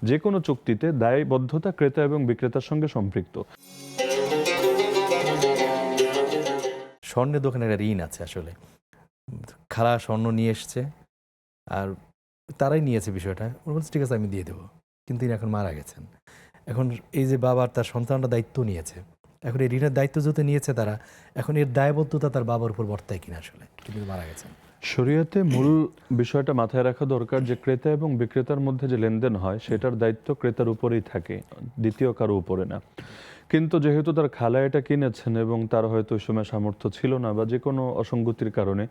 যে কোনো চুক্তিতে দায়বদ্ধতা ক্রেতা এবং বিক্রেতার সঙ্গে সম্পৃক্ত। স্বর্ণের দোকানে একটা ঋণ আছে আসলে। খালা স্বর্ণ নিয়ে এসছে আর তারাই নিয়েছে বিষয়টা। ওরা বলছে ঠিক আছে আমি দিয়ে দেবো। কিন্তু তিনি এখন মারা গেছেন। এখন এই যে বাবার তার সন্তানরা দায়িত্ব নিয়েছে। এখন এই ঋণের দায়িত্ব যেহেতু নিয়েছে তারা, এখন এর দায়বদ্ধতা তার বাবার উপর বর্তায় কিনা আসলে, কিন্তু মারা গেছেন। শরীয়তে মূল বিষয়টা মাথায় রাখা দরকার যে ক্রেতা এবং বিক্রেতার মধ্যে যে লেনদেন হয় সেটার দায়িত্ব ক্রেতার উপরেই থাকে, দ্বিতীয় কারো উপরে না। কিন্তু যেহেতু তার খালা এটা কিনেছেন এবং তার হয়তো ওই সময় সামর্থ্য ছিল না বা যে কোনো অসঙ্গতির কারণে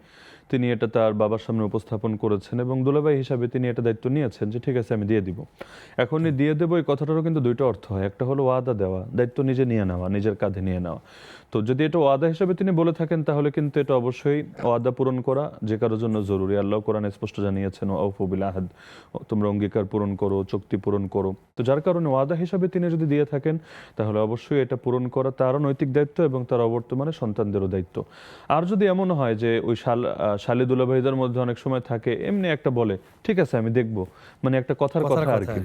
তিনি এটা তার বাবার সামনে উপস্থাপন করেছেন এবং দুলাভাই হিসাবে তিনি এটা দায়িত্ব নিয়েছেন যে ঠিক আছে আমি দিয়ে দিব। এখনই দিয়ে দেবো এই কথাটারও কিন্তু দুইটা অর্থ হয়। একটা হলো ওয়াদা দেওয়া, দায়িত্ব নিজে নিয়ে নেওয়া, নিজের কাঁধে নিয়ে নেওয়া। তো যদি এটা ওয়াদা হিসাবে তিনি বলে থাকেন তাহলে কিন্তু এটা অবশ্যই ওয়াদা পূরণ করা যে কারোর জন্য জরুরি। আল্লাহ কোরআনে স্পষ্ট জানিয়েছেন আউফু বিল আহদ, তোমরা অঙ্গীকার পূরণ করো, চুক্তি পূরণ করো। তো যার কারণে ওয়াদা হিসাবে তিনি যদি দিয়ে থাকেন তাহলে অবশ্যই এটা পূরণ করা তারও নৈতিক দায়িত্ব এবং তার অবর্তমানে সন্তানদেরও দায়িত্ব। আর যদি এমন হয় যে ওই শালি দুলাভাইদের মধ্যে অনেক সময় থাকে এমনি একটা বলে ঠিক আছে আমি দেখব, মানে একটা কথার কথা আর কি,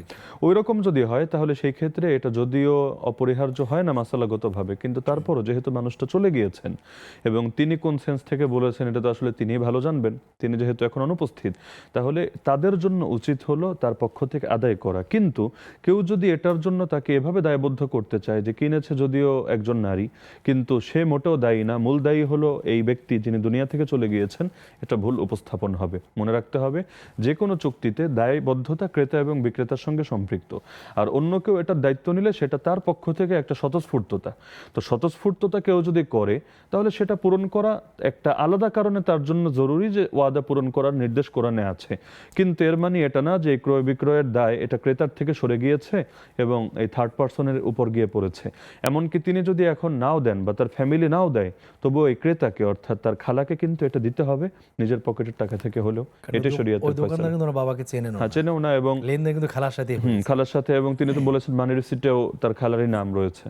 ওই রকম যদি হয় তাহলে সেই ক্ষেত্রে এটা যদিও অপরিহার্য হয় না মাসালাগতভাবে, কিন্তু তারপরও যেহেতু মানুষটা চলে গিয়েছেন এবং তিনি কোন সেন্স থেকে বলেছেন এটা তো আসলে তিনিই ভালো জানবেন, তিনি যেহেতু এখন অনুপস্থিত, তাহলে তাদের জন্য উচিত হলো তার পক্ষ থেকে আদায় করা। কিন্তু কেউ যদি এটার জন্য তাকে এভাবে দায়বদ্ধ করতে চায় যে কিনেছে যদিও একজন নারী কিন্তু সে মোটেও দায়ী না, মূল দায়ী হলো এই ব্যক্তি যিনি দুনিয়া থেকে চলে গিয়েছেন, এটা ভুল উপস্থাপন হবে। মনে রাখতে হবে যে কোনো চুক্তিতে দায়বদ্ধতা ক্রেতা এবং বিক্রেতার সঙ্গে সম্পৃক্ত। আর অন্য কেউ এটার দায়িত্ব নিলে সেটা তার পক্ষ থেকে একটা স্বতঃস্ফূর্ততা। তো স্বতঃস্ফূর্ততা কেউ যদি করে তাহলে সেটা পূরণ করা একটা আলাদা কারণে তার জন্য জরুরি, যে ওয়াদা পূরণ করার নির্দেশ কোরআনে আছে। কিন্তু এর মানে এটা না যে ক্রয় বিক্রয়ের দায় এটা ক্রেতার থেকে সরে গিয়েছে এবং এই থার্ড পার্সনের উপর গিয়ে পড়েছে। এমনকি তিনি যদি এখন নাও দেন বা তার ফ্যামিলি নাও দেয় তবুও এই ক্রেতাকে অর্থাৎ তার খালাকে কিন্তু এটা দিতে হবে নিজের পকেটের টাকা থেকে হলেও। এটা শরীয়তের ফয়সালা। বাবাকে চেনেন হ্যাঁ, চেনেও না এবং লেনদেন কিন্তু খালার সাথে খালার সাথে, এবং তিনি তো বলেছেন মানি রিসিটেও তার খালারই নাম রয়েছে।